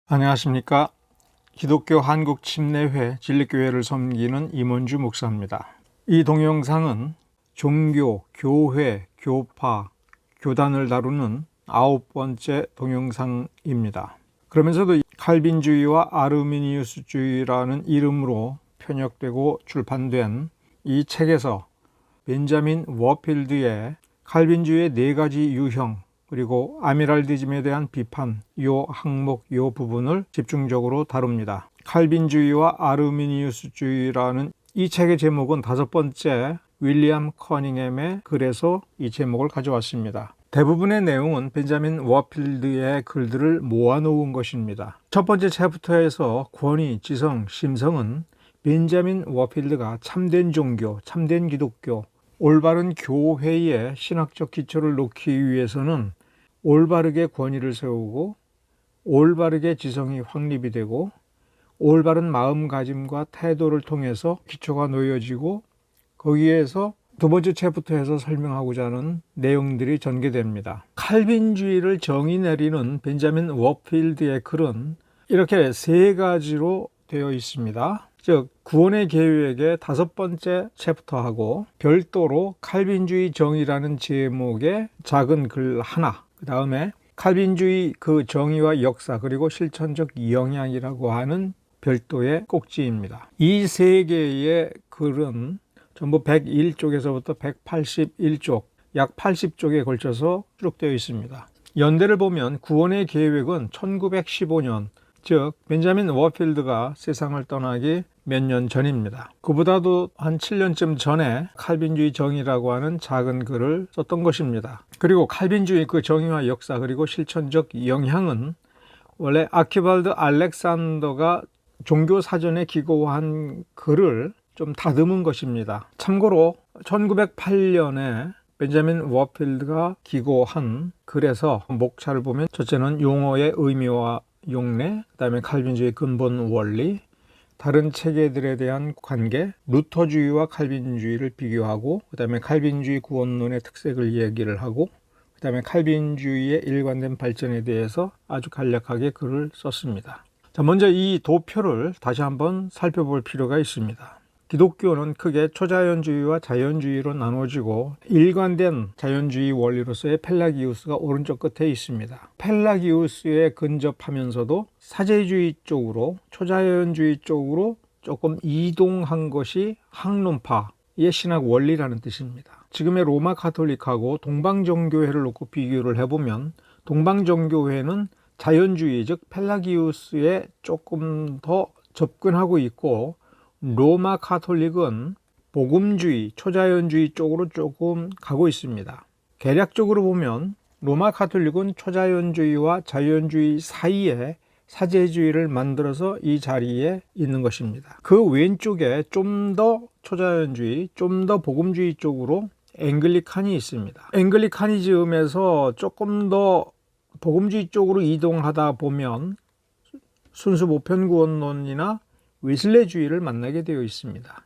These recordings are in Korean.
안녕하십니까. 기독교 한국침례회 진리교회를 섬기는 임원주 목사입니다. 이 동영상은 종교, 교회, 교파, 교단을 다루는 9번째 동영상입니다. 그러면서도 칼빈주의와 아르미니우스주의라는 이름으로 편역되고 출판된 이 책에서 벤자민 워필드의 칼빈주의의 4가지 유형 그리고 아미랄디즘에 대한 비판, 요 항목, 요 부분을 집중적으로 다룹니다. 칼빈주의와 아르미니우스주의라는 이 책의 제목은 5번째 윌리엄 커닝햄의 글에서 이 제목을 가져왔습니다. 대부분의 내용은 벤자민 워필드의 글들을 모아놓은 것입니다. 첫 번째 챕터에서 권위, 지성, 심성은 벤자민 워필드가 참된 종교, 참된 기독교, 올바른 교회의 신학적 기초를 놓기 위해서는 올바르게 권위를 세우고 올바르게 지성이 확립이 되고 올바른 마음가짐과 태도를 통해서 기초가 놓여지고 거기에서 두 번째 챕터에서 설명하고자 하는 내용들이 전개됩니다. 칼빈주의를 정의 내리는 벤자민 워필드의 글은 이렇게 3가지로 되어 있습니다. 즉 구원의 계획의 5번째 챕터하고 별도로 칼빈주의 정의라는 제목의 작은 글 하나, 그 다음에 칼빈주의 그 정의와 역사 그리고 실천적 영향이라고 하는 별도의 꼭지입니다. 이 3개의 글은 전부 101쪽에서부터 181쪽, 약 80쪽에 걸쳐서 수록되어 있습니다. 연대를 보면 구원의 계획은 1915년, 즉 벤자민 워필드가 세상을 떠나기 몇 년 전입니다. 그보다도 한 7년쯤 전에 칼빈주의 정의라고 하는 작은 글을 썼던 것입니다. 그리고 칼빈주의 그 정의와 역사 그리고 실천적 영향은 원래 아키발드 알렉산더가 종교사전에 기고한 글을 좀 다듬은 것입니다. 참고로 1908년에 벤자민 워필드가 기고한 글에서 목차를 보면 첫째는 용어의 의미와 용례, 그 다음에 칼빈주의 근본 원리, 다른 체계들에 대한 관계, 루터주의와 칼빈주의를 비교하고 그 다음에 칼빈주의 구원론의 특색을 얘기를 하고 그 다음에 칼빈주의의 일관된 발전에 대해서 아주 간략하게 글을 썼습니다. 자, 먼저 이 도표를 다시 한번 살펴볼 필요가 있습니다. 기독교는 크게 초자연주의와 자연주의로 나눠지고 일관된 자연주의 원리로서의 펠라기우스가 오른쪽 끝에 있습니다. 펠라기우스에 근접하면서도 사제주의 쪽으로 초자연주의 쪽으로 조금 이동한 것이 항론파의 신학 원리라는 뜻입니다. 지금의 로마 가톨릭하고 동방정교회를 놓고 비교를 해보면 동방정교회는 자연주의 즉 펠라기우스에 조금 더 접근하고 있고 로마 가톨릭은 복음주의, 초자연주의 쪽으로 조금 가고 있습니다. 개략적으로 보면 로마 가톨릭은 초자연주의와 자연주의 사이에 사제주의를 만들어서 이 자리에 있는 것입니다. 그 왼쪽에 좀 더 초자연주의, 좀 더 복음주의 쪽으로 앵글리칸이 있습니다. 앵글리카니즘에서 조금 더 복음주의 쪽으로 이동하다 보면 순수 보편구원론이나 웨슬레주의를 만나게 되어 있습니다.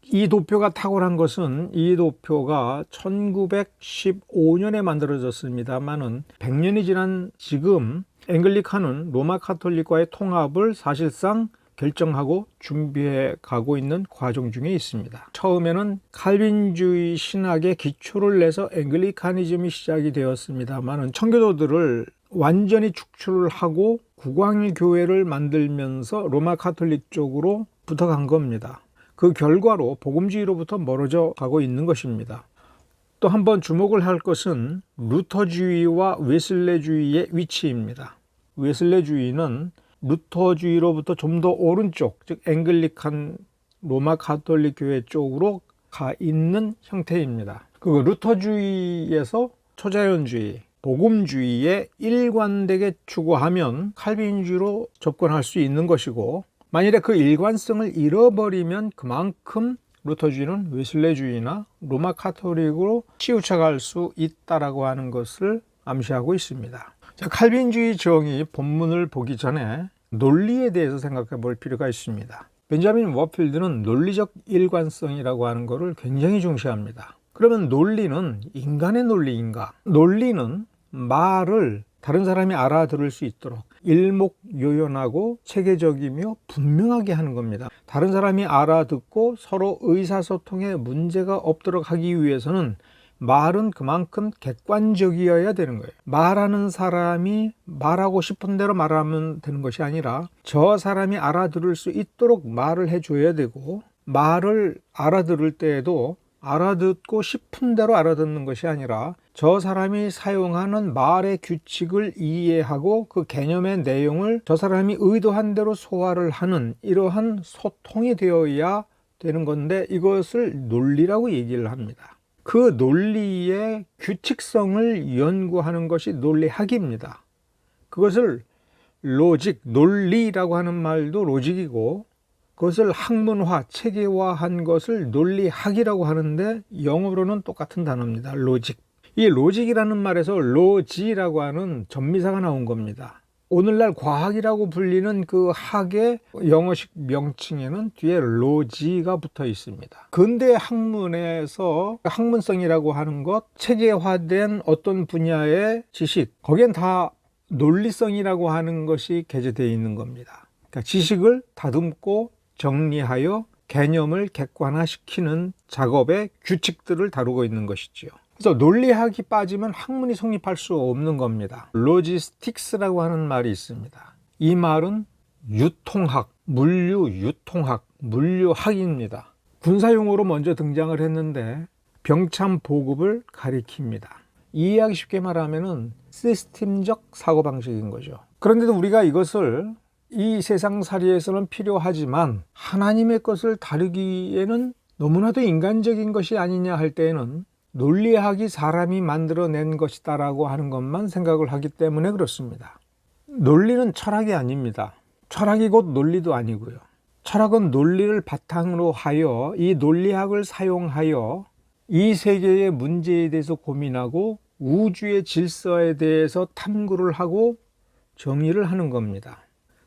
이 도표가 탁월한 것은 이 도표가 1915년에 만들어졌습니다만은 100년이 지난 지금 앵글리칸은 로마 카톨릭과의 통합을 사실상 결정하고 준비해 가고 있는 과정 중에 있습니다. 처음에는 칼빈주의 신학의 기초를 내서 앵글리카니즘이 시작이 되었습니다만은 청교도들을 완전히 축출을 하고 국왕교회를 만들면서 로마 카톨릭 쪽으로 붙어간 겁니다. 그 결과로 복음주의로부터 멀어져 가고 있는 것입니다. 또 한번 주목을 할 것은 루터주의와 웨슬레주의의 위치입니다. 웨슬레주의는 루터주의로부터 좀 더 오른쪽, 즉 앵글리칸 로마 가톨릭 교회 쪽으로 가 있는 형태입니다. 그 루터주의에서 초자연주의, 복음주의에 일관되게 추구하면 칼빈주의로 접근할 수 있는 것이고 만일에 그 일관성을 잃어버리면 그만큼 루터주의는 웨슬레주의나 로마 카톨릭으로 치우쳐갈 수 있다라고 하는 것을 암시하고 있습니다. 자, 칼빈주의 정의 본문을 보기 전에 논리에 대해서 생각해 볼 필요가 있습니다. 벤자민 워필드는 논리적 일관성이라고 하는 것을 굉장히 중시합니다. 그러면 논리는 인간의 논리인가? 논리는 말을 다른 사람이 알아들을 수 있도록 일목요연하고 체계적이며 분명하게 하는 겁니다. 다른 사람이 알아듣고 서로 의사소통에 문제가 없도록 하기 위해서는 말은 그만큼 객관적이어야 되는 거예요. 말하는 사람이 말하고 싶은 대로 말하면 되는 것이 아니라 저 사람이 알아들을 수 있도록 말을 해줘야 되고, 말을 알아들을 때에도 알아듣고 싶은 대로 알아듣는 것이 아니라 저 사람이 사용하는 말의 규칙을 이해하고 그 개념의 내용을 저 사람이 의도한 대로 소화를 하는 이러한 소통이 되어야 되는 건데, 이것을 논리라고 얘기를 합니다. 그 논리의 규칙성을 연구하는 것이 논리학입니다. 그것을 로직, 논리라고 하는 말도 로직이고, 그것을 학문화, 체계화한 것을 논리학이라고 하는데 영어로는 똑같은 단어입니다. 로직. 이 로직이라는 말에서 로지라고 하는 전미사가 나온 겁니다. 오늘날 과학이라고 불리는 그 학의 영어식 명칭에는 뒤에 로지가 붙어 있습니다. 근대 학문에서 학문성이라고 하는 것, 체계화된 어떤 분야의 지식, 거기엔 다 논리성이라고 하는 것이 개재되어 있는 겁니다. 그러니까 지식을 다듬고 정리하여 개념을 객관화시키는 작업의 규칙들을 다루고 있는 것이지요. 그래서 논리학이 빠지면 학문이 성립할 수 없는 겁니다. 로지스틱스라고 하는 말이 있습니다. 이 말은 유통학, 물류 유통학, 물류학입니다. 군사용어로 먼저 등장을 했는데 병참 보급을 가리킵니다. 이해하기 쉽게 말하면 시스템적 사고방식인 거죠. 그런데도 우리가 이것을 이 세상살이에서는 필요하지만 하나님의 것을 다루기에는 너무나도 인간적인 것이 아니냐 할 때에는 논리학이 사람이 만들어낸 것이다 라고 하는 것만 생각을 하기 때문에 그렇습니다. 논리는 철학이 아닙니다. 철학이 곧 논리도 아니고요. 철학은 논리를 바탕으로 하여 이 논리학을 사용하여 이 세계의 문제에 대해서 고민하고 우주의 질서에 대해서 탐구를 하고 정의를 하는 겁니다.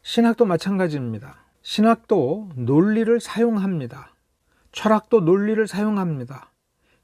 신학도 마찬가지입니다. 신학도 논리를 사용합니다. 철학도 논리를 사용합니다.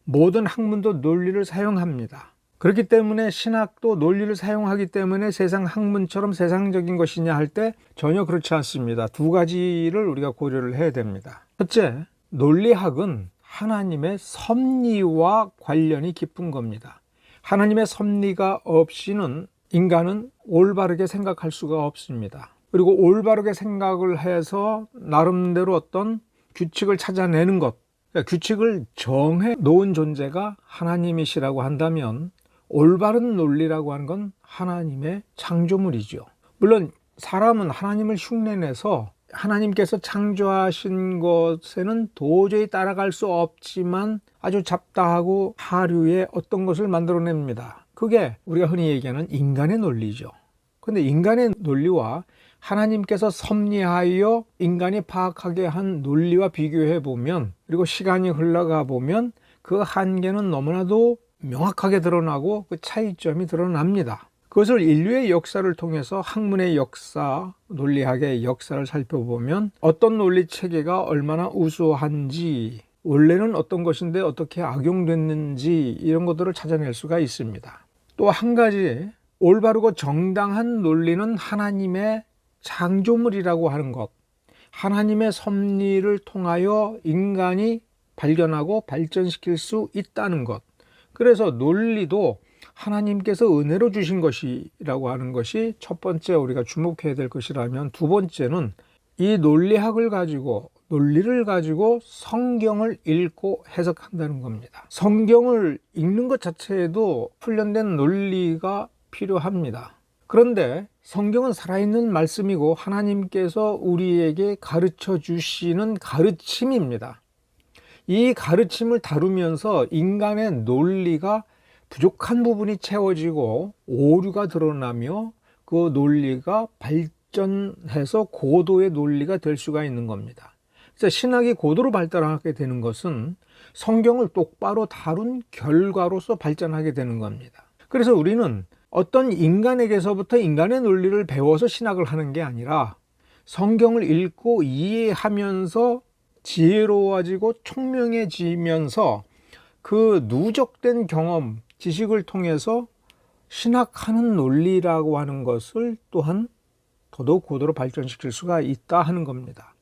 모든 학문도 논리를 사용합니다. 그렇기 때문에 신학도 논리를 사용하기 때문에 세상 학문처럼 세상적인 것이냐 할 때 전혀 그렇지 않습니다. 두 가지를 우리가 고려를 해야 됩니다. 첫째, 논리학은 하나님의 섭리와 관련이 깊은 겁니다. 하나님의 섭리가 없이는 인간은 올바르게 생각할 수가 없습니다. 그리고 올바르게 생각을 해서 나름대로 어떤 규칙을 찾아내는 것, 그러니까 규칙을 정해 놓은 존재가 하나님이시라고 한다면 올바른 논리라고 하는 건 하나님의 창조물이죠. 물론 사람은 하나님을 흉내내서 하나님께서 창조하신 것에는 도저히 따라갈 수 없지만 아주 잡다하고 하류의 어떤 것을 만들어냅니다. 그게 우리가 흔히 얘기하는 인간의 논리죠. 그런데 인간의 논리와 하나님께서 섭리하여 인간이 파악하게 한 논리와 비교해 보면, 그리고 시간이 흘러가 보면 그 한계는 너무나도 명확하게 드러나고 그 차이점이 드러납니다. 그것을 인류의 역사를 통해서 학문의 역사, 논리학의 역사를 살펴보면 어떤 논리 체계가 얼마나 우수한지, 원래는 어떤 것인데 어떻게 악용됐는지 이런 것들을 찾아낼 수가 있습니다. 또 한 가지, 올바르고 정당한 논리는 하나님의 창조물이라고 하는 것, 하나님의 섭리를 통하여 인간이 발견하고 발전시킬 수 있다는 것. 그래서 논리도 하나님께서 은혜로 주신 것이라고 하는 것이 첫 번째 우리가 주목해야 될 것이라면, 두 번째는 이 논리학을 가지고, 논리를 가지고 성경을 읽고 해석한다는 겁니다. 성경을 읽는 것 자체에도 훈련된 논리가 필요합니다. 그런데 성경은 살아있는 말씀이고 하나님께서 우리에게 가르쳐 주시는 가르침입니다. 이 가르침을 다루면서 인간의 논리가 부족한 부분이 채워지고 오류가 드러나며 그 논리가 발전해서 고도의 논리가 될 수가 있는 겁니다. 그래서 신학이 고도로 발달하게 되는 것은 성경을 똑바로 다룬 결과로서 발전하게 되는 겁니다. 그래서 우리는 어떤 인간에게서부터 인간의 논리를 배워서 신학을 하는 게 아니라 성경을 읽고 이해하면서 지혜로워지고 총명해지면서 그 누적된 경험, 지식을 통해서 신학하는 논리라고 하는 것을 또한 더더욱 고도로 발전시킬 수가 있다 하는 겁니다.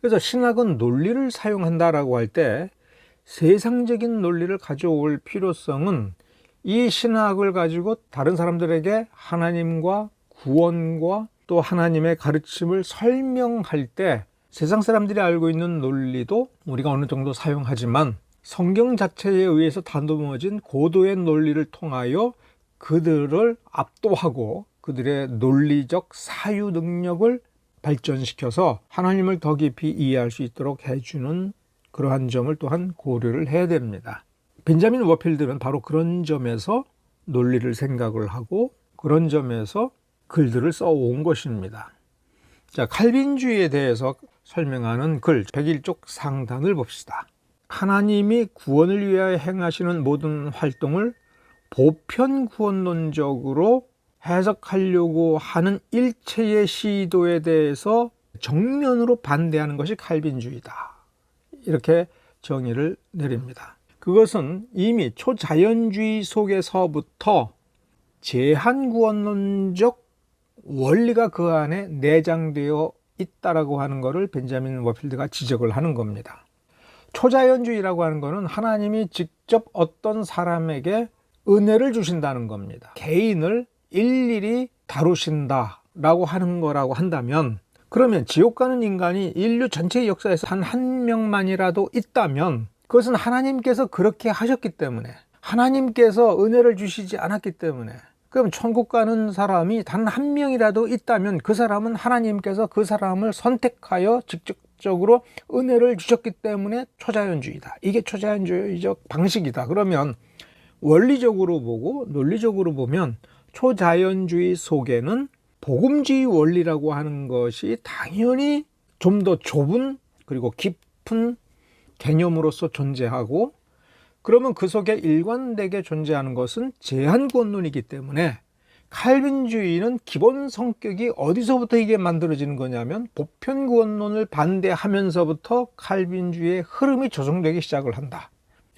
그래서 신학은 논리를 사용한다라고 할 때 세상적인 논리를 가져올 필요성은 이 신학을 가지고 다른 사람들에게 하나님과 구원과 또 하나님의 가르침을 설명할 때 세상 사람들이 알고 있는 논리도 우리가 어느 정도 사용하지만 성경 자체에 의해서 다듬어진 고도의 논리를 통하여 그들을 압도하고 그들의 논리적 사유 능력을 발전시켜서 하나님을 더 깊이 이해할 수 있도록 해주는 그러한 점을 또한 고려를 해야 됩니다. 벤자민 워필드는 바로 그런 점에서 논리를 생각을 하고 그런 점에서 글들을 써온 것입니다. 자, 칼빈주의에 대해서 설명하는 글 101쪽 상단을 봅시다. 하나님이 구원을 위하여 행하시는 모든 활동을 보편구원론적으로 해석하려고 하는 일체의 시도에 대해서 정면으로 반대하는 것이 칼빈주의다. 이렇게 정의를 내립니다. 그것은 이미 초자연주의 속에서부터 제한구원론적 원리가 그 안에 내장되어 있다라고 하는 것을 벤자민 워필드가 지적을 하는 겁니다. 초자연주의라고 하는 것은 하나님이 직접 어떤 사람에게 은혜를 주신다는 겁니다. 개인을 일일이 다루신다라고 하는 거라고 한다면, 그러면 지옥 가는 인간이 인류 전체의 역사에서 단 한 명만이라도 있다면 그것은 하나님께서 그렇게 하셨기 때문에, 하나님께서 은혜를 주시지 않았기 때문에, 그럼 천국 가는 사람이 단 한 명이라도 있다면 그 사람은 하나님께서 그 사람을 선택하여 직접적으로 은혜를 주셨기 때문에 초자연주의다. 이게 초자연주의적 방식이다. 그러면 원리적으로 보고 논리적으로 보면 초자연주의 속에는 복음주의 원리라고 하는 것이 당연히 좀 더 좁은 그리고 깊은 개념으로서 존재하고, 그러면 그 속에 일관되게 존재하는 것은 제한구원론이기 때문에 칼빈주의는 기본 성격이 어디서부터 이게 만들어지는 거냐면 보편구원론을 반대하면서부터 칼빈주의의 흐름이 조성되기 시작을 한다.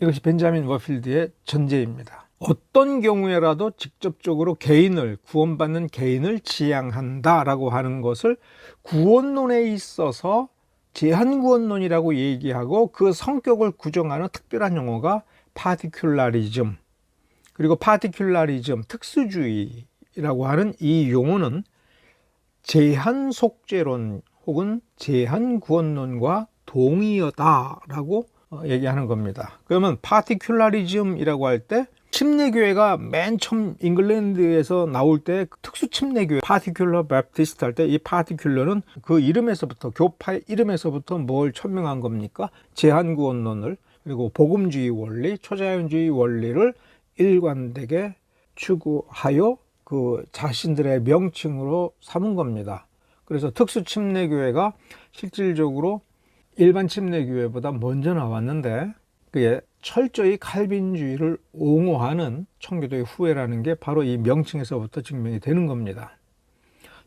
이것이 벤자민 워필드의 전제입니다. 어떤 경우에라도 직접적으로 개인을, 구원받는 개인을 지향한다라고 하는 것을 구원론에 있어서 제한구원론이라고 얘기하고 그 성격을 구정하는 특별한 용어가 파티큘라리즘, 그리고 파티큘라리즘, 특수주의라고 하는 이 용어는 제한속죄론 혹은 제한구원론과 동의어다라고 얘기하는 겁니다. 그러면 파티큘라리즘이라고 할 때 침례교회가 맨 처음 잉글랜드에서 나올 때 특수 침례교회 파티큘러 베프티스트 할 때 이 파티큘러는 그 이름에서부터, 교파의 이름에서부터 뭘 천명한 겁니까? 제한구원론을, 그리고 복음주의 원리, 초자연주의 원리를 일관되게 추구하여 그 자신들의 명칭으로 삼은 겁니다. 그래서 특수 침례교회가 실질적으로 일반 침례교회보다 먼저 나왔는데 그게 철저히 칼빈주의를 옹호하는 청교도의 후예라는 게 바로 이 명칭에서부터 증명이 되는 겁니다.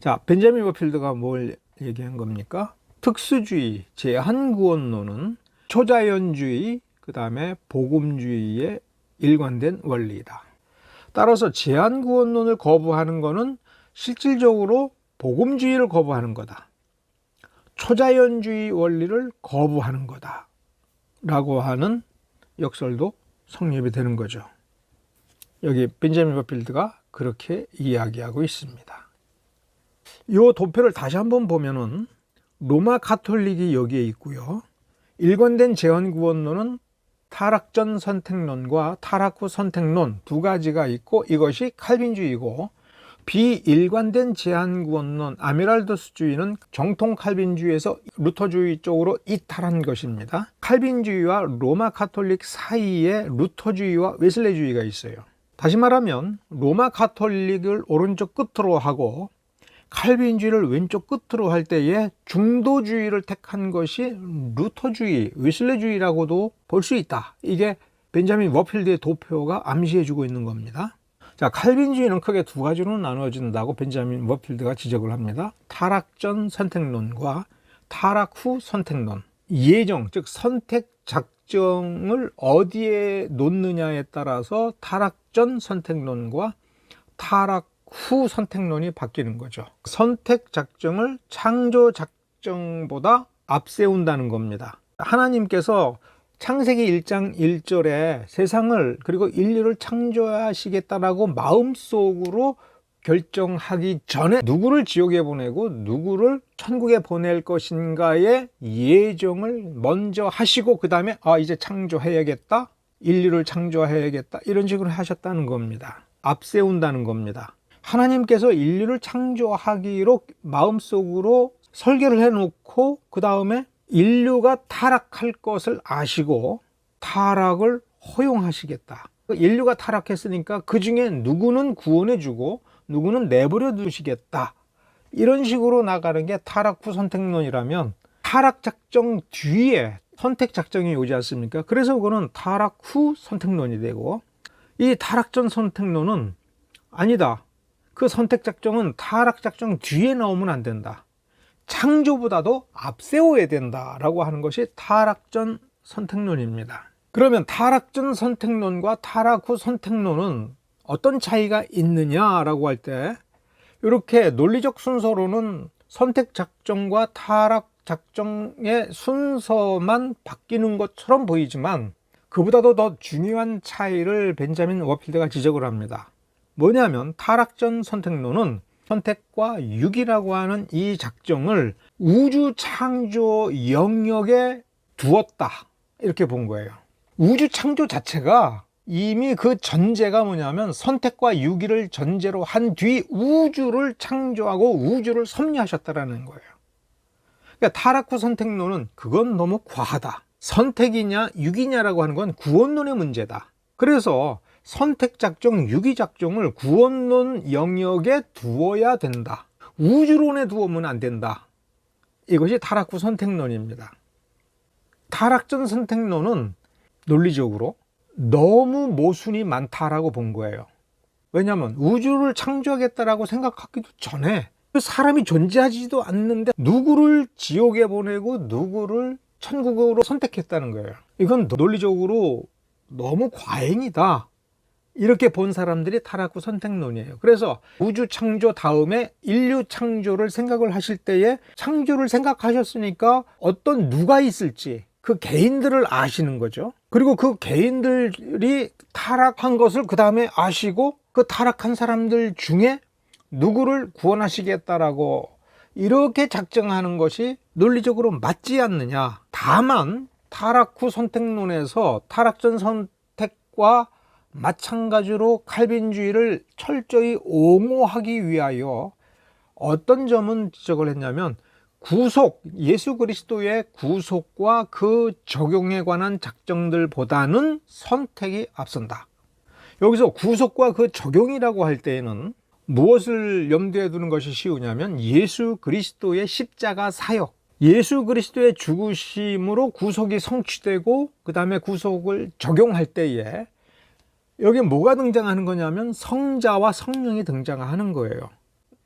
자, 벤자민 워필드가 뭘 얘기한 겁니까? 특수주의, 제한구원론은 초자연주의, 그 다음에 복음주의의 일관된 원리이다. 따라서 제한구원론을 거부하는 것은 실질적으로 복음주의를 거부하는 거다. 초자연주의 원리를 거부하는 거다 라고 하는 역설도 성립이 되는 거죠. 여기 벤자민 워필드가 그렇게 이야기하고 있습니다. 이 도표를 다시 한번 보면은 로마 가톨릭이 여기에 있고요. 일관된 제한구원론은 타락전 선택론과 타락 후 선택론 두 가지가 있고, 이것이 칼빈주의고, 비일관된 제한구원론 아미랄도스주의는 정통 칼빈주의에서 루터주의 쪽으로 이탈한 것입니다. 칼빈주의와 로마 가톨릭 사이에 루터주의와 웨슬레주의가 있어요. 다시 말하면 로마 가톨릭을 오른쪽 끝으로 하고 칼빈주의를 왼쪽 끝으로 할 때에 중도주의를 택한 것이 루터주의, 웨슬레주의라고도 볼 수 있다. 이게 벤자민 워필드의 도표가 암시해주고 있는 겁니다. 자, 칼빈주의는 크게 두 가지로 나눠진다고 벤자민 워필드가 지적을 합니다. 타락 전 선택론과 타락 후 선택론. 예정, 즉 선택 작정을 어디에 놓느냐에 따라서 타락 전 선택론과 타락 후 선택론이 바뀌는 거죠. 선택 작정을 창조 작정보다 앞세운다는 겁니다. 하나님께서 창세기 1장 1절에 세상을 그리고 인류를 창조하시겠다라고 마음속으로 결정하기 전에 누구를 지옥에 보내고 누구를 천국에 보낼 것인가의 예정을 먼저 하시고 그 다음에 이제 창조해야겠다, 인류를 창조해야겠다, 이런 식으로 하셨다는 겁니다. 앞세운다는 겁니다. 하나님께서 인류를 창조하기로 마음속으로 설계를 해놓고 그 다음에 인류가 타락할 것을 아시고 타락을 허용하시겠다. 인류가 타락했으니까 그 중에 누구는 구원해주고 누구는 내버려 두시겠다. 이런 식으로 나가는 게 타락 후 선택론이라면, 타락 작정 뒤에 선택 작정이 오지 않습니까? 그래서 그거는 타락 후 선택론이 되고, 이 타락 전 선택론은 아니다. 그 선택 작정은 타락 작정 뒤에 나오면 안 된다. 창조보다도 앞세워야 된다라고 하는 것이 타락 전 선택론입니다. 그러면 타락 전 선택론과 타락 후 선택론은 어떤 차이가 있느냐라고 할 때, 이렇게 논리적 순서로는 선택 작정과 타락 작정의 순서만 바뀌는 것처럼 보이지만 그보다도 더 중요한 차이를 벤자민 워필드가 지적을 합니다. 뭐냐면 타락 전 선택론은 선택과 유기라고 하는 이 작정을 우주 창조 영역에 두었다, 이렇게 본 거예요. 우주 창조 자체가 이미 그 전제가 뭐냐면 선택과 유기를 전제로 한 뒤 우주를 창조하고 우주를 섭리하셨다라는 거예요. 그러니까 타락 후 선택론은 그건 너무 과하다. 선택이냐 유기냐라고 하는 건 구원론의 문제다. 그래서 선택 작정, 유기 작정을 구원론 영역에 두어야 된다. 우주론에 두으면 안 된다. 이것이 타락 후 선택론입니다. 타락 전 선택론은 논리적으로 너무 모순이 많다라고 본 거예요. 왜냐하면 우주를 창조하겠다라고 생각하기도 전에 사람이 존재하지도 않는데 누구를 지옥에 보내고 누구를 천국으로 선택했다는 거예요. 이건 논리적으로 너무 과잉이다, 이렇게 본 사람들이 타락 후 선택론이에요. 그래서 우주 창조 다음에 인류 창조를 생각을 하실 때에 창조를 생각하셨으니까 어떤 누가 있을지 그 개인들을 아시는 거죠. 그리고 그 개인들이 타락한 것을 그 다음에 아시고 그 타락한 사람들 중에 누구를 구원하시겠다라고 이렇게 작정하는 것이 논리적으로 맞지 않느냐. 다만 타락 후 선택론에서 타락 전 선택과 마찬가지로 칼빈주의를 철저히 옹호하기 위하여 어떤 점은 지적을 했냐면, 구속, 예수 그리스도의 구속과 그 적용에 관한 작정들보다는 선택이 앞선다. 여기서 구속과 그 적용이라고 할 때에는 무엇을 염두에 두는 것이 쉬우냐면 예수 그리스도의 십자가 사역, 예수 그리스도의 죽으심으로 구속이 성취되고 그 다음에 구속을 적용할 때에 여기 뭐가 등장하는 거냐면 성자와 성령이 등장하는 거예요.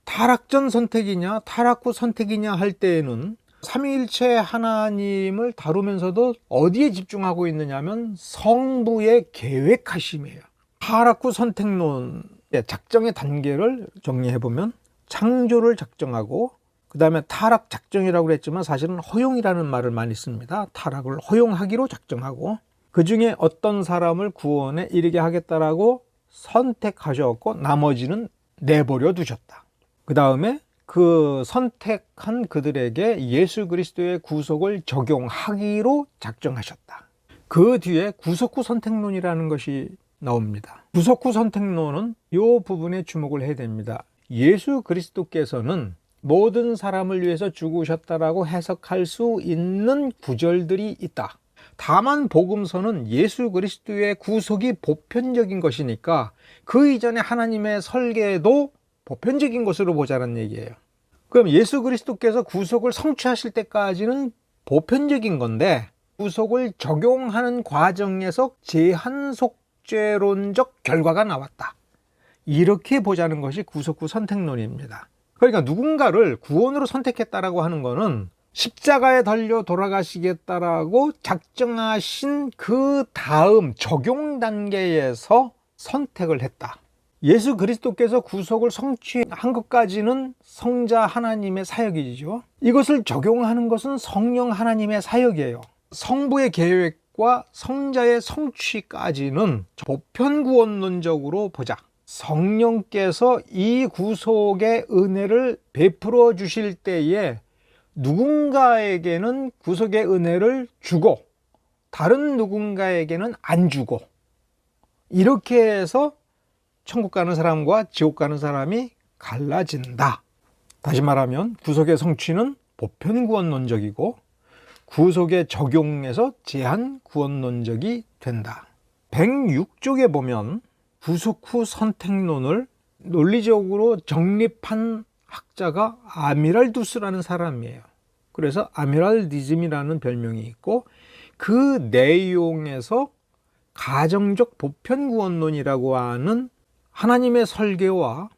타락 전 선택이냐 타락 후 선택이냐 할 때에는 삼위일체 하나님을 다루면서도 어디에 집중하고 있느냐면 성부의 계획하심이에요. 타락 후 선택론의 작정의 단계를 정리해보면 창조를 작정하고 그 다음에 타락 작정이라고 그랬지만 사실은 허용이라는 말을 많이 씁니다. 타락을 허용하기로 작정하고 그 중에 어떤 사람을 구원에 이르게 하겠다라고 선택하셨고 나머지는 내버려 두셨다. 그 다음에 그 선택한 그들에게 예수 그리스도의 구속을 적용하기로 작정하셨다. 그 뒤에 구속 후 선택론이라는 것이 나옵니다. 구속 후 선택론은 이 부분에 주목을 해야 됩니다. 예수 그리스도께서는 모든 사람을 위해서 죽으셨다라고 해석할 수 있는 구절들이 있다. 다만 복음서는 예수 그리스도의 구속이 보편적인 것이니까 그 이전에 하나님의 설계도 보편적인 것으로 보자는 얘기예요. 그럼 예수 그리스도께서 구속을 성취하실 때까지는 보편적인 건데 구속을 적용하는 과정에서 제한속죄론적 결과가 나왔다. 이렇게 보자는 것이 구속 후 선택론입니다. 그러니까 누군가를 구원으로 선택했다라고 하는 거는 십자가에 달려 돌아가시겠다라고 작정하신 그 다음 적용 단계에서 선택을 했다. 예수 그리스도께서 구속을 성취한 것까지는 성자 하나님의 사역이죠. 이것을 적용하는 것은 성령 하나님의 사역이에요. 성부의 계획과 성자의 성취까지는 보편구원론적으로 보자. 성령께서 이 구속의 은혜를 베풀어 주실 때에 누군가에게는 구속의 은혜를 주고 다른 누군가에게는 안 주고, 이렇게 해서 천국 가는 사람과 지옥 가는 사람이 갈라진다. 다시 말하면 구속의 성취는 보편구원론적이고 구속의 적용에서 제한구원론적이 된다. 106쪽에 보면 구속 후 선택론을 논리적으로 정립한 학자가 아미랄두스라는 사람이에요. 그래서 아미랄디즘이라는 별명이 있고, 그 내용에서 가정적 보편구원론이라고 하는 하나님의 설계와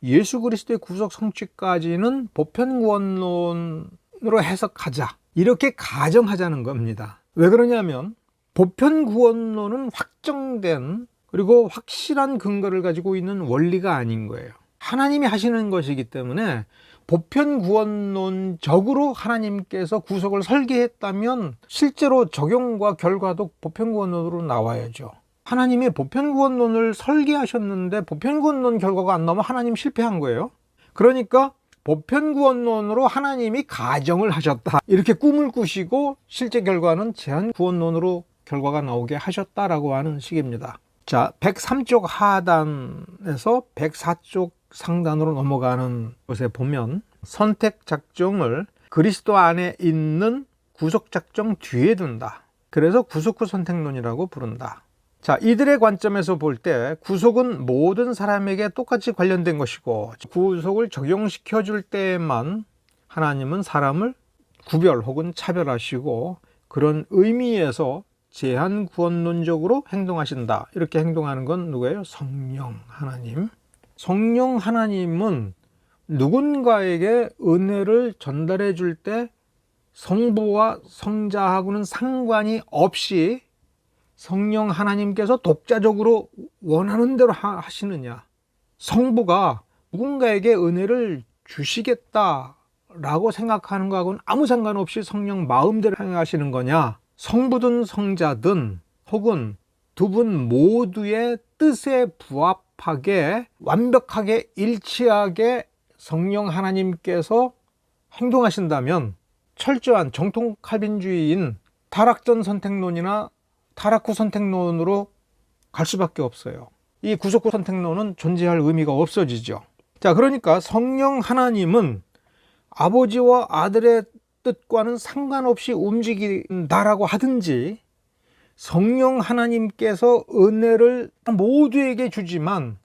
예수 그리스도의 구속 성취까지는 보편구원론으로 해석하자, 이렇게 가정하자는 겁니다. 왜 그러냐면 보편구원론은 확정된 그리고 확실한 근거를 가지고 있는 원리가 아닌 거예요. 하나님이 하시는 것이기 때문에 보편구원론적으로 하나님께서 구속을 설계했다면 실제로 적용과 결과도 보편구원론으로 나와야죠. 하나님이 보편구원론을 설계하셨는데 보편구원론 결과가 안 나오면 하나님 실패한 거예요. 그러니까 보편구원론으로 하나님이 가정을 하셨다, 이렇게 꿈을 꾸시고 실제 결과는 제한구원론으로 결과가 나오게 하셨다라고 하는 식입니다. 자, 103쪽 하단에서 104쪽 상단으로 넘어가는 곳에 보면 선택 작정을 그리스도 안에 있는 구속 작정 뒤에 둔다. 그래서 구속 후 선택론이라고 부른다. 자, 이들의 관점에서 볼 때 구속은 모든 사람에게 똑같이 관련된 것이고, 구속을 적용시켜 줄 때에만 하나님은 사람을 구별 혹은 차별하시고, 그런 의미에서 제한구원론적으로 행동하신다. 이렇게 행동하는 건 누구예요? 성령 하나님. 성령 하나님은 누군가에게 은혜를 전달해 줄 때 성부와 성자하고는 상관이 없이 성령 하나님께서 독자적으로 원하는 대로 하시느냐, 성부가 누군가에게 은혜를 주시겠다라고 생각하는 것하고는 아무 상관없이 성령 마음대로 행하시는 거냐, 성부든 성자든 혹은 두 분 모두의 뜻에 부합하게 완벽하게 일치하게 성령 하나님께서 행동하신다면 철저한 정통 칼빈주의인 타락전 선택론이나 타락 후 선택론으로 갈 수밖에 없어요. 이 구속 후 선택론은 존재할 의미가 없어지죠. 자, 그러니까 성령 하나님은 아버지와 아들의 뜻과는 상관없이 움직인다라고 하든지, 성령 하나님께서 은혜를 모두에게 주지만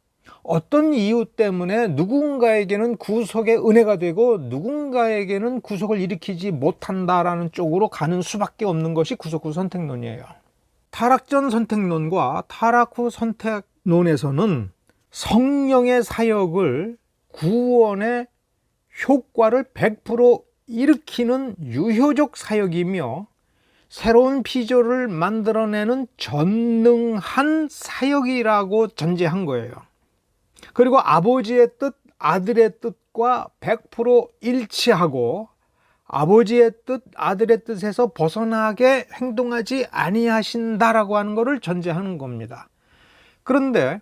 어떤 이유 때문에 누군가에게는 구속의 은혜가 되고 누군가에게는 구속을 일으키지 못한다라는 쪽으로 가는 수밖에 없는 것이 구속 후 선택론이에요. 타락전 선택론과 타락 후 선택론에서는 성령의 사역을 구원의 효과를 100% 일으키는 유효적 사역이며 새로운 피조를 만들어내는 전능한 사역이라고 전제한 거예요. 그리고 아버지의 뜻, 아들의 뜻과 100% 일치하고 아버지의 뜻, 아들의 뜻에서 벗어나게 행동하지 아니하신다라고 하는 것을 전제하는 겁니다. 그런데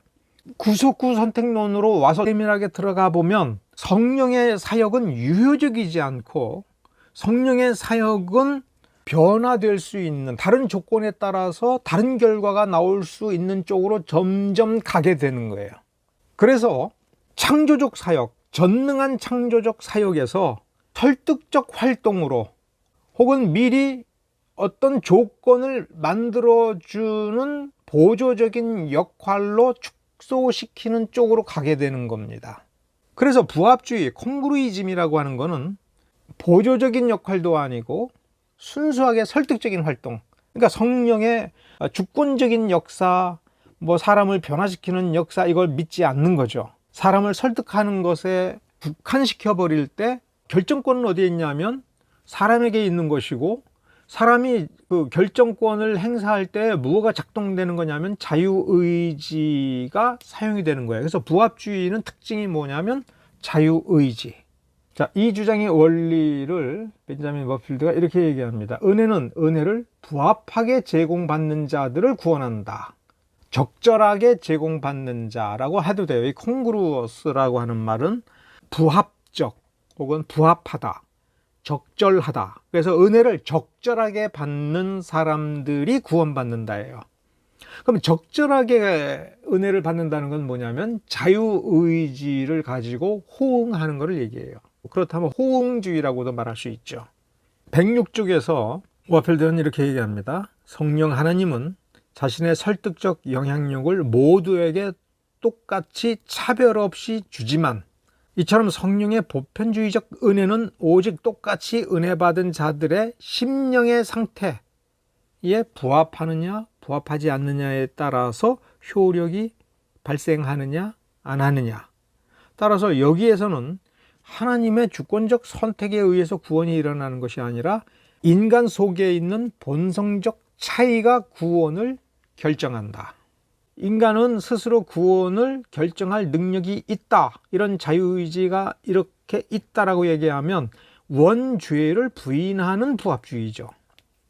구속 후 선택론으로 와서 세밀하게 들어가 보면 성령의 사역은 유효적이지 않고 성령의 사역은 변화될 수 있는, 다른 조건에 따라서 다른 결과가 나올 수 있는 쪽으로 점점 가게 되는 거예요. 그래서 창조적 사역, 전능한 창조적 사역에서 설득적 활동으로 혹은 미리 어떤 조건을 만들어주는 보조적인 역할로 축소시키는 쪽으로 가게 되는 겁니다. 그래서 부합주의, 콩그루이즘이라고 하는 거는 보조적인 역할도 아니고 순수하게 설득적인 활동, 그러니까 성령의 주권적인 역사, 사람을 변화시키는 역사, 이걸 믿지 않는 거죠. 사람을 설득하는 것에 국한시켜 버릴 때 결정권은 어디에 있냐면 사람에게 있는 것이고, 사람이 그 결정권을 행사할 때 무엇가 작동되는 거냐면 자유의지가 사용이 되는 거예요. 그래서 부합주의는 특징이 뭐냐면 자유의지. 자, 이 주장의 원리를 벤자민 머필드가 이렇게 얘기합니다. 은혜는 은혜를 부합하게 제공받는 자들을 구원한다. 적절하게 제공받는 자라고 해도 돼요. 이 콩그루어스라고 하는 말은 부합적 혹은 부합하다, 적절하다. 그래서 은혜를 적절하게 받는 사람들이 구원받는다예요. 그럼 적절하게 은혜를 받는다는 건 뭐냐면 자유의지를 가지고 호응하는 것을 얘기해요. 그렇다면 호응주의라고도 말할 수 있죠. 106쪽에서 워필드는 이렇게 얘기합니다. 성령 하나님은 자신의 설득적 영향력을 모두에게 똑같이 차별 없이 주지만 이처럼 성령의 보편주의적 은혜는 오직 똑같이 은혜 받은 자들의 심령의 상태에 부합하느냐 부합하지 않느냐에 따라서 효력이 발생하느냐 안 하느냐. 따라서 여기에서는 하나님의 주권적 선택에 의해서 구원이 일어나는 것이 아니라 인간 속에 있는 본성적 차이가 구원을 결정한다. 인간은 스스로 구원을 결정할 능력이 있다. 이런 자유의지가 이렇게 있다라고 얘기하면 원죄를 부인하는 부합주의죠.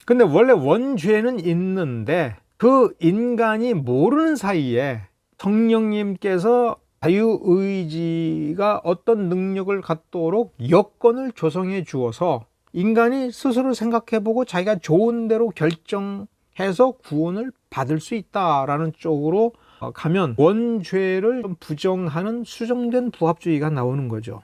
근데 원래 원죄는 있는데 그 인간이 모르는 사이에 성령님께서 자유의지가 어떤 능력을 갖도록 여건을 조성해 주어서 인간이 스스로 생각해보고 자기가 좋은 대로 결정해서 구원을 받을 수 있다라는 쪽으로 가면 원죄를 부정하는 수정된 부합주의가 나오는 거죠.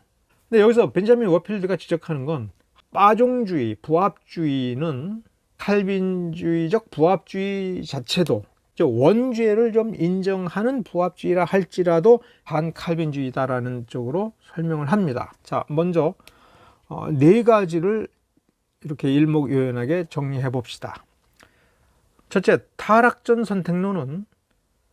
근데 여기서 벤자민 워필드가 지적하는 건 빠종주의, 부합주의는 칼빈주의적 부합주의 자체도 원죄를 좀 인정하는 부합주의라 할지라도 반칼빈주의다라는 쪽으로 설명을 합니다. 자, 먼저 네 가지를 이렇게 일목요연하게 정리해 봅시다. 첫째, 타락전 선택론은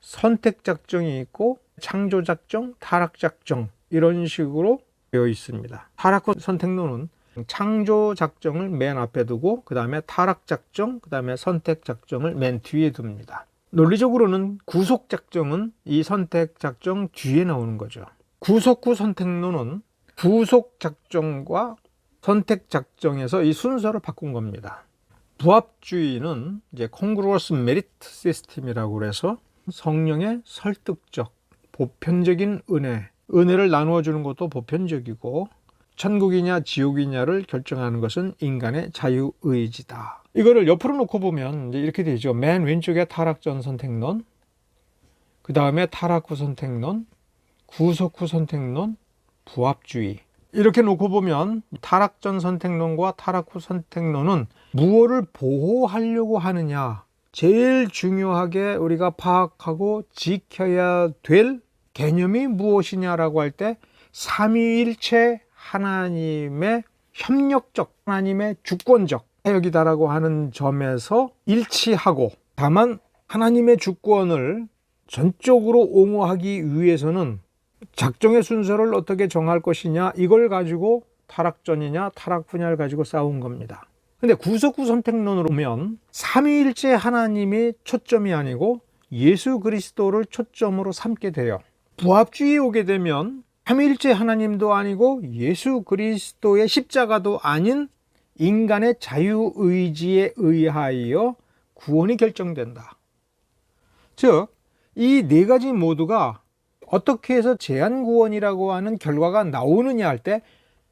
선택작정이 있고 창조작정, 타락작정 이런 식으로 되어 있습니다. 타락후 선택론은 창조작정을 맨 앞에 두고 그 다음에 타락작정, 그 다음에 선택작정을 맨 뒤에 둡니다. 논리적으로는 구속작정은 이 선택작정 뒤에 나오는 거죠. 구속후 선택론은 구속작정과 선택작정에서 이 순서를 바꾼 겁니다. 부합주의는 이제 congruous merit system이라고 해서 성령의 설득적, 보편적인 은혜를 나누어 주는 것도 보편적이고 천국이냐 지옥이냐를 결정하는 것은 인간의 자유의지다. 이거를 옆으로 놓고 보면 이제 이렇게 되죠. 맨 왼쪽에 타락전 선택론, 그 다음에 타락 후 선택론, 구속 후 선택론, 부합주의. 이렇게 놓고 보면 타락전 선택론과 타락 후 선택론은 무엇을 보호하려고 하느냐, 제일 중요하게 우리가 파악하고 지켜야 될 개념이 무엇이냐라고 할 때 삼위일체 하나님의 협력적, 하나님의 주권적 사역이다라고 하는 점에서 일치하고, 다만 하나님의 주권을 전적으로 옹호하기 위해서는 작정의 순서를 어떻게 정할 것이냐, 이걸 가지고 타락전이냐 타락후냐를 가지고 싸운 겁니다. 근데 구속후 선택론으로 보면 삼위일체 하나님이 초점이 아니고 예수 그리스도를 초점으로 삼게 돼요. 부합주의에 오게 되면 삼위일체 하나님도 아니고 예수 그리스도의 십자가도 아닌 인간의 자유의지에 의하여 구원이 결정된다. 즉, 이 네 가지 모두가 어떻게 해서 제한구원이라고 하는 결과가 나오느냐 할 때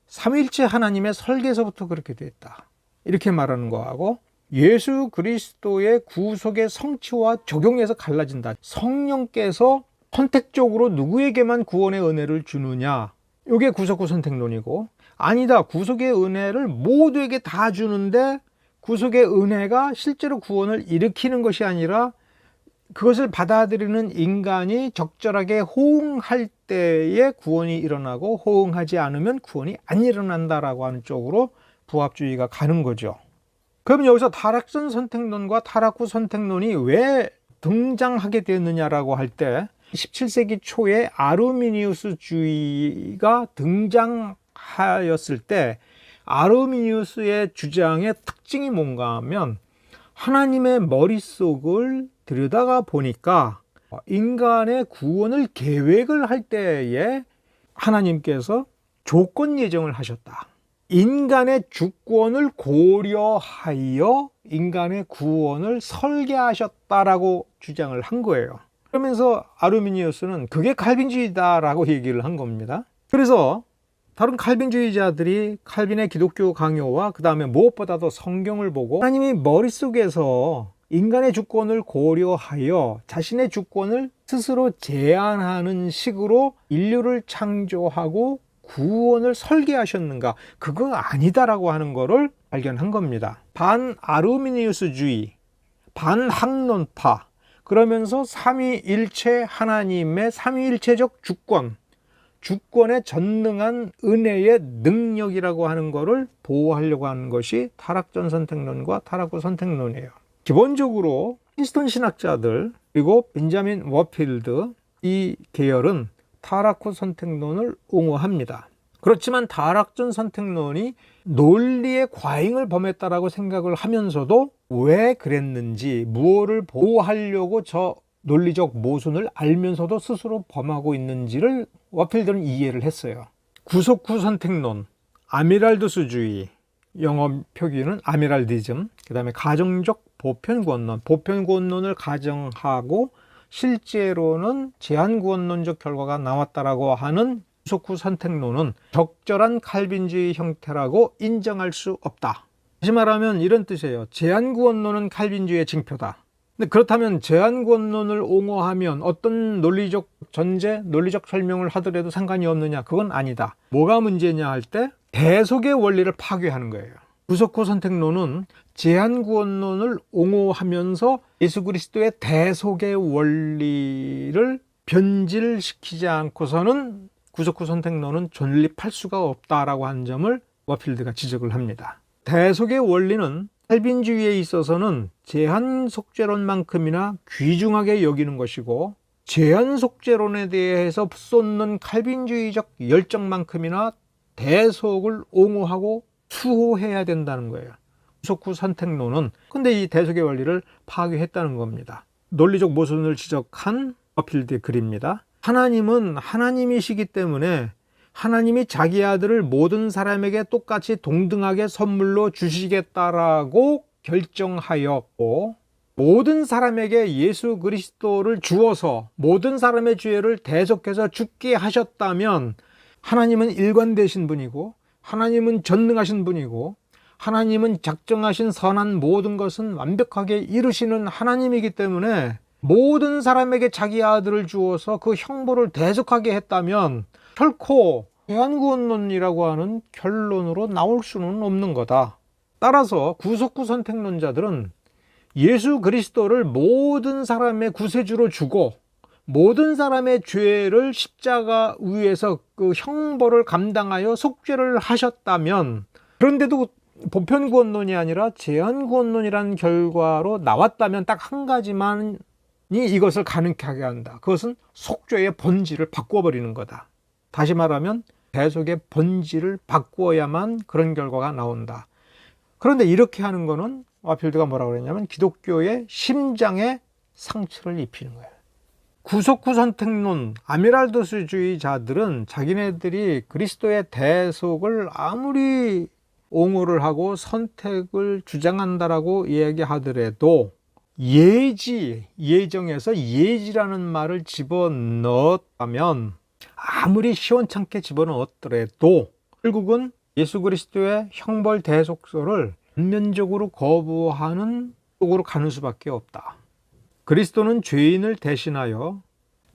삼위일체 하나님의 설계에서부터 그렇게 됐다. 이렇게 말하는 거하고 예수 그리스도의 구속의 성취와 적용에서 갈라진다. 성령께서 선택적으로 누구에게만 구원의 은혜를 주느냐, 이게 구속후 선택론이고, 아니다, 구속의 은혜를 모두에게 다 주는데 구속의 은혜가 실제로 구원을 일으키는 것이 아니라 그것을 받아들이는 인간이 적절하게 호응할 때에 구원이 일어나고 호응하지 않으면 구원이 안 일어난다라고 하는 쪽으로 부합주의가 가는 거죠. 그럼 여기서 타락전 선택론과 타락 후 선택론이 왜 등장하게 되었느냐라고 할 때 17세기 초에 아르미니우스주의가 등장하였을 때 아르미니우스의 주장의 특징이 뭔가 하면 하나님의 머릿속을 들여다가 보니까 인간의 구원을 계획을 할 때에 하나님께서 조건 예정을 하셨다. 인간의 주권을 고려하여 인간의 구원을 설계하셨다라고 주장을 한 거예요. 그러면서 아르미니우스는 그게 칼빈주의다라고 얘기를 한 겁니다. 그래서 다른 칼빈주의자들이 칼빈의 기독교 강요와 그 다음에 무엇보다도 성경을 보고 하나님이 머릿속에서 인간의 주권을 고려하여 자신의 주권을 스스로 제한하는 식으로 인류를 창조하고 구원을 설계하셨는가? 그거 아니다라고 하는 것을 발견한 겁니다. 반아르미니우스주의, 반학론파, 그러면서 삼위일체 하나님의 삼위일체적 주권에 전능한 은혜의 능력이라고 하는 것을 보호하려고 하는 것이 타락전 선택론과 타락후 선택론이에요. 기본적으로 프린스턴 신학자들 그리고 벤자민 워필드 이 계열은 타락후 선택론을 옹호합니다. 그렇지만 타락전 선택론이 논리의 과잉을 범했다라고 생각을 하면서도 왜 그랬는지, 무엇을 보호하려고 저 논리적 모순을 알면서도 스스로 범하고 있는지를 워필드는 이해를 했어요. 구속후 선택론, 아미랄두스주의, 영어 표기는 아미랄디즘, 그 다음에 가정적 보편구원론, 보편구원론을 가정하고 실제로는 제한구원론적 결과가 나왔다라고 하는 구속후 선택론은 적절한 칼빈주의 형태라고 인정할 수 없다. 다시 말하면 이런 뜻이에요. 제한구원론은 칼빈주의의 징표다. 근데 그렇다면 제한구원론을 옹호하면 어떤 논리적 전제, 논리적 설명을 하더라도 상관이 없느냐? 그건 아니다. 뭐가 문제냐 할 때 대속의 원리를 파괴하는 거예요. 구속후 선택론은 제한구원론을 옹호하면서 예수 그리스도의 대속의 원리를 변질시키지 않고서는 구속후 선택론은 존립할 수가 없다라고 하는 점을 워필드가 지적을 합니다. 대속의 원리는 칼빈주의에 있어서는 제한 속죄론만큼이나 귀중하게 여기는 것이고 제한 속죄론에 대해서 쏟는 칼빈주의적 열정만큼이나 대속을 옹호하고 수호해야 된다는 거예요. 구속후 선택론은 근데 이 대속의 원리를 파괴했다는 겁니다. 논리적 모순을 지적한 워필드의 글입니다. 하나님은 하나님이시기 때문에 하나님이 자기 아들을 모든 사람에게 똑같이 동등하게 선물로 주시겠다라고 결정하였고 모든 사람에게 예수 그리스도를 주어서 모든 사람의 죄를 대속해서 죽게 하셨다면 하나님은 일관되신 분이고 하나님은 전능하신 분이고 하나님은 작정하신 선한 모든 것은 완벽하게 이루시는 하나님이기 때문에 모든 사람에게 자기 아들을 주어서 그 형벌을 대속하게 했다면 결코 제한구원론이라고 하는 결론으로 나올 수는 없는 거다. 따라서 구속후 선택론자들은 예수 그리스도를 모든 사람의 구세주로 주고 모든 사람의 죄를 십자가 위에서 그 형벌을 감당하여 속죄를 하셨다면 그런데도 보편구원론이 아니라 제한구원론이라는 결과로 나왔다면 딱 한 가지만이 이것을 가능하게 한다. 그것은 속죄의 본질을 바꿔버리는 거다. 다시 말하면 대속의 본질을 바꾸어야만 그런 결과가 나온다. 그런데 이렇게 하는 거는 와필드가 뭐라고 그랬냐면 기독교의 심장에 상처를 입히는 거예요. 구속후 선택론, 아미랄도스주의자들은 자기네들이 그리스도의 대속을 아무리 옹호를 하고 선택을 주장한다라고 이야기하더라도 예정에서 예지라는 말을 집어넣었다면 아무리 시원찮게 집어넣었더라도 결국은 예수 그리스도의 형벌 대속소를 전면적으로 거부하는 쪽으로 가는 수밖에 없다. 그리스도는 죄인을 대신하여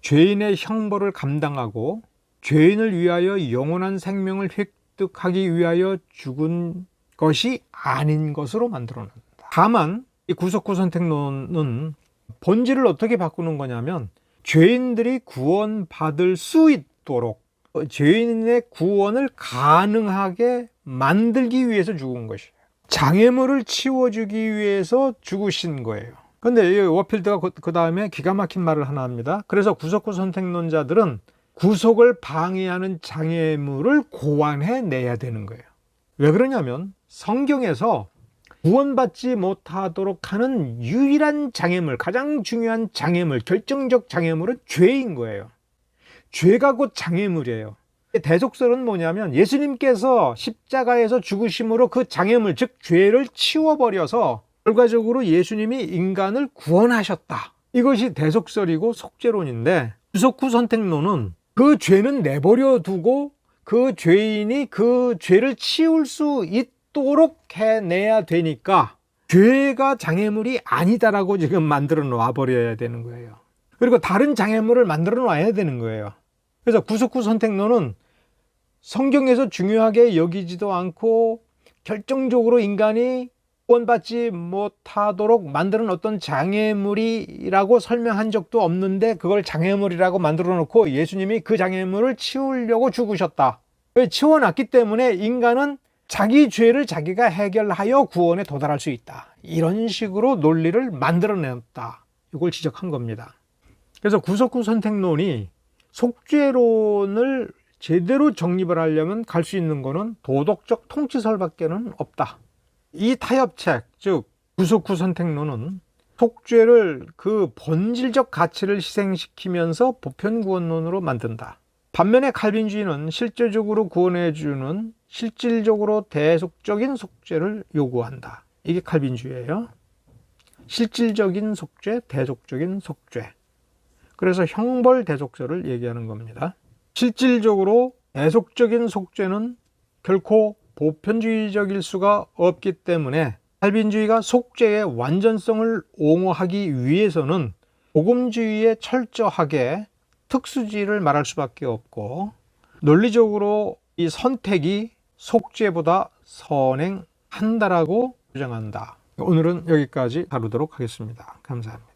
죄인의 형벌을 감당하고 죄인을 위하여 영원한 생명을 획득하기 위하여 죽은 것이 아닌 것으로 만들어낸다. 다만 이 구속후 선택론은 본질을 어떻게 바꾸는 거냐면 죄인들이 구원받을 수 있도록 죄인의 구원을 가능하게 만들기 위해서 죽은 것이에요. 장애물을 치워주기 위해서 죽으신 거예요. 근데 워필드가 그 다음에 기가 막힌 말을 하나 합니다. 그래서 구속후 선택론자들은 구속을 방해하는 장애물을 고안해 내야 되는 거예요. 왜 그러냐면 성경에서 구원받지 못하도록 하는 유일한 장애물, 가장 중요한 장애물, 결정적 장애물은 죄인 거예요. 죄가 곧 장애물이에요. 대속설은 뭐냐면 예수님께서 십자가에서 죽으심으로 그 장애물, 즉 죄를 치워버려서 결과적으로 예수님이 인간을 구원하셨다. 이것이 대속설이고 속죄론인데, 구속 후 선택론은 그 죄는 내버려 두고 그 죄인이 그 죄를 치울 수 있도록 해내야 되니까 죄가 장애물이 아니다라고 지금 만들어 놔 버려야 되는 거예요. 그리고 다른 장애물을 만들어 놔야 되는 거예요. 그래서 구속 후 선택론은 성경에서 중요하게 여기지도 않고 결정적으로 인간이 구원받지 못하도록 만드는 어떤 장애물이라고 설명한 적도 없는데, 그걸 장애물이라고 만들어 놓고 예수님이 그 장애물을 치우려고 죽으셨다. 치워놨기 때문에 인간은 자기 죄를 자기가 해결하여 구원에 도달할 수 있다. 이런 식으로 논리를 만들어냈다. 이걸 지적한 겁니다. 그래서 구속 후 선택론이 속죄론을 제대로 정립을 하려면 갈 수 있는 거는 도덕적 통치설밖에는 없다. 이 타협책, 즉 구속 후 선택론은 속죄를 그 본질적 가치를 희생시키면서 보편구원론으로 만든다. 반면에 칼빈주의는 실제적으로 구원해주는 실질적으로 대속적인 속죄를 요구한다. 이게 칼빈주의예요. 실질적인 속죄, 대속적인 속죄. 그래서 형벌 대속설을 얘기하는 겁니다. 실질적으로 대속적인 속죄는 결코 보편주의적일 수가 없기 때문에 칼빈주의가 속죄의 완전성을 옹호하기 위해서는 복음주의에 철저하게 특수주의를 말할 수밖에 없고, 논리적으로 이 선택이 속죄보다 선행한다라고 주장한다. 오늘은 여기까지 다루도록 하겠습니다. 감사합니다.